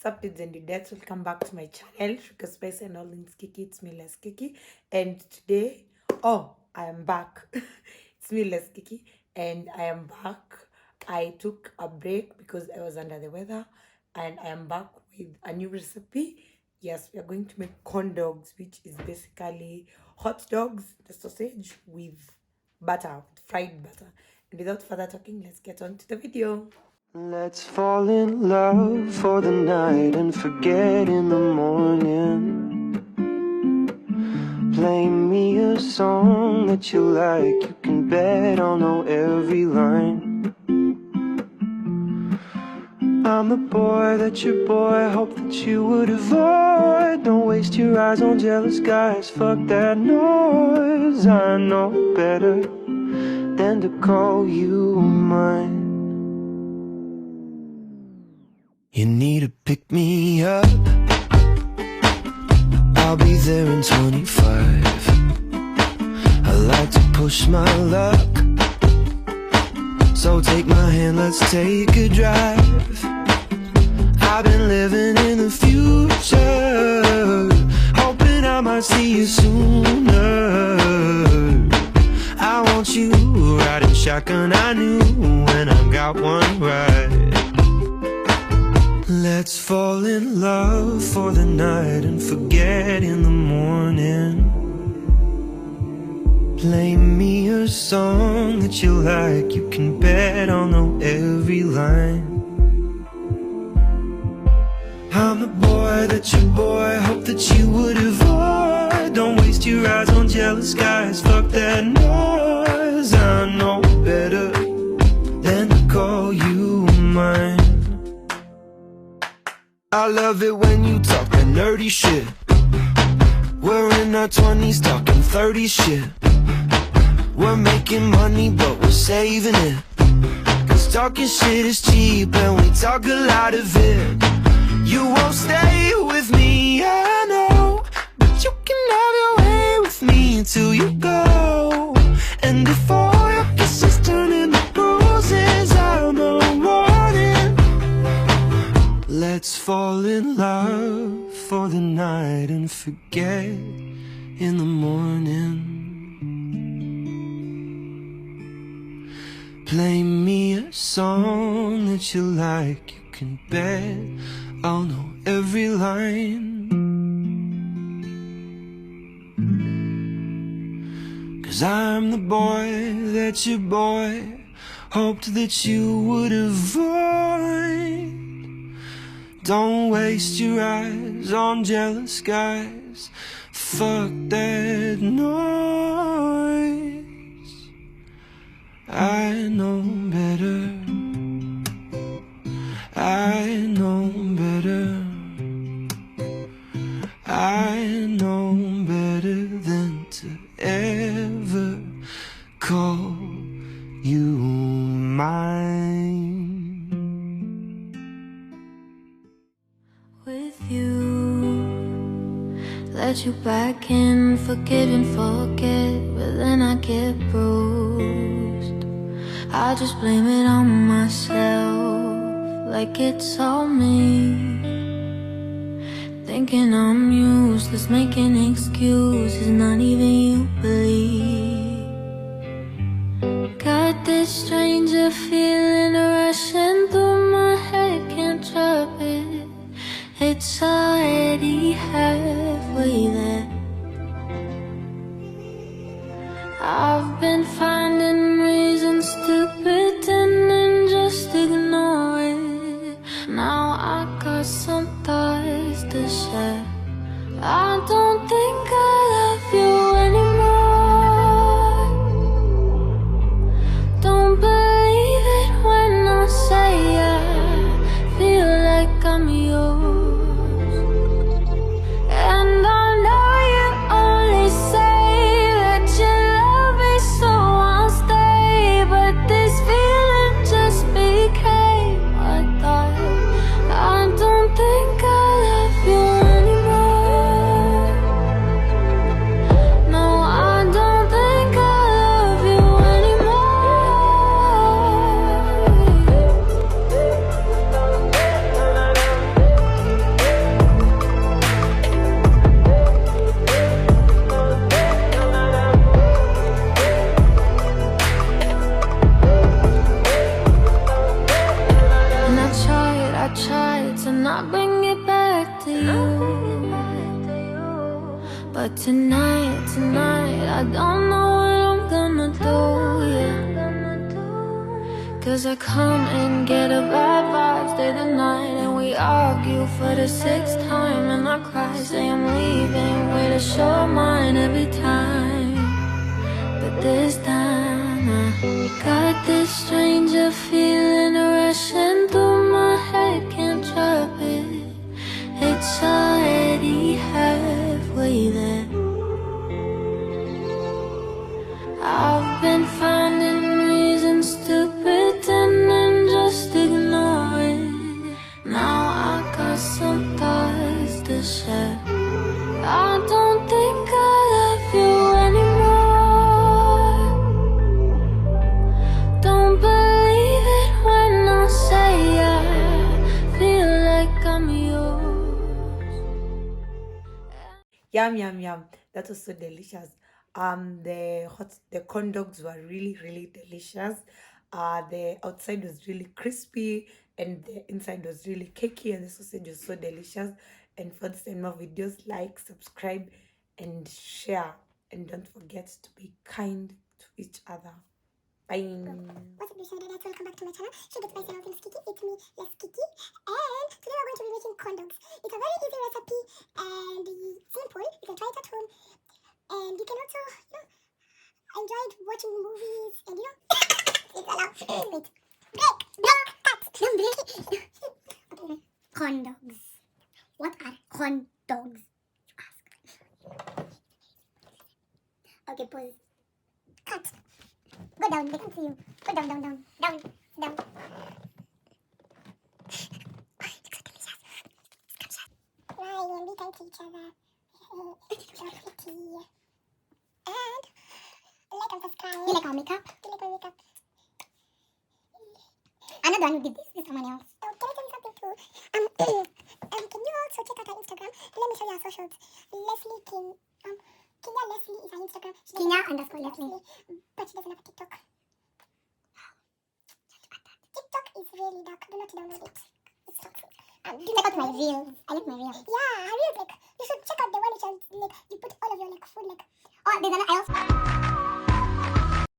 up, dudes and dudettes? Welcome back to my channel, Sugar Spice and all things Kiki. It's me, Less Kiki, and today, I am back. It's me, Less Kiki, and I am back. I took a break because I was under the weather, and I am back with a new recipe. Yes, we are going to make corn dogs, which is basically hot dogs, the sausage with butter, with fried butter. And without further talking, let's get on to the video. Let's fall in love for the night and forget in the morning. Play me a song that you like, you can bet I'll know every line. I'm the boy that your boy hoped that you would avoid. Don't waste your eyes on jealous guys, fuck that noise. I know better than to call you mine. You need to pick me up, I'll be there in 25. I like to push my luck, so take my hand, let's take a drive. I've been living in the future, hoping I might see you sooner. I want you riding shotgun, I knew when I got one right. Let's fall in love for the night and forget in the morning. Play me a song that you like, you can bet I'll know every line. I'm the boy that your boy hoped that you would avoid. Don't waste your eyes on jealous guys, fuck that noise. I know better than to call you mine. I love it when you talk that nerdy shit. We're in our 20s talking 30 shit. We're making money but we're saving it, cause talking shit is cheap and we talk a lot of it. You won't stay with me, I know, but you can have your way with me until you go. And if all your kisses turn into bruises, I'll know morning. Let's fall in love for the night and forget in the morning. Play me a song that you like, you can bet I'll know every line. Cause I'm the boy that your boy hoped that you would avoid. Don't waste your eyes on jealous guys, fuck that noise. I know better, I know better, I know better than to ever call you mine. With you, let you back in, forgive and forget, but then I get bruised. I just blame it on myself, like it's all me. Thinking I'm useless, making excuses, not even you believe. Got this stranger feeling rushing through my head, can't drop it. It's already halfway there. I've been finding reasons to pretend and just ignore it. Now I got some thoughts to share. I don't think I love you anymore. Don't believe it when I say I feel like I'm yours. And I know you only say that you love me, so I'll stay, but don't know what I'm gonna do, yeah. 'Cause I come and get a bad vibes day to night, and we argue for the 6th time, and I cry, say I'm leaving with a show mine every time. But this time I got this stranger feeling rushing through my head, can't drop it. It's already halfway there. I've been finding reasons to pretend and just ignore it. Now I got some thoughts to share. I don't think I love you anymore. Don't believe it when I say I feel like I'm yours. Yum, yum, yum. That was so delicious. The corn dogs were really, really delicious. The outside was really crispy and the inside was really cakey, and the sausage was so delicious. And for this and more videos, like, subscribe, and share. And don't forget to be kind to each other. Bye. What's up, dudettes? Welcome back to my channel. She gets spicy and all things kiki. It's me, Less Kiki. And today we're going to be making corndogs. It's a very easy recipe and simple. You can try it at home. And you can also, enjoy watching movies and, it's allowed. Wait. Break! Block! Cut! No, break! Okay. Corndogs. What are corndogs? You ask. Okay, pause. Cut. Go down, they can see you. Go down. Down. Looks so delicious. Ryan, be kind to each other. You're pretty. And like and subscribe. You like our makeup? I'm not the one who did this. This is someone else. Oh, can I tell you something too? Can you also check out our Instagram? Let me show you our socials. Leslie King. Kenya Leslie is our Instagram. Kenya_Leslie. But she doesn't have a TikTok. TikTok is really dark. Do not download it. It's toxic. Check out my reels. I like my reels. Yeah, reels, you should check out the one which has, you put all of your, food, Oh, there's another,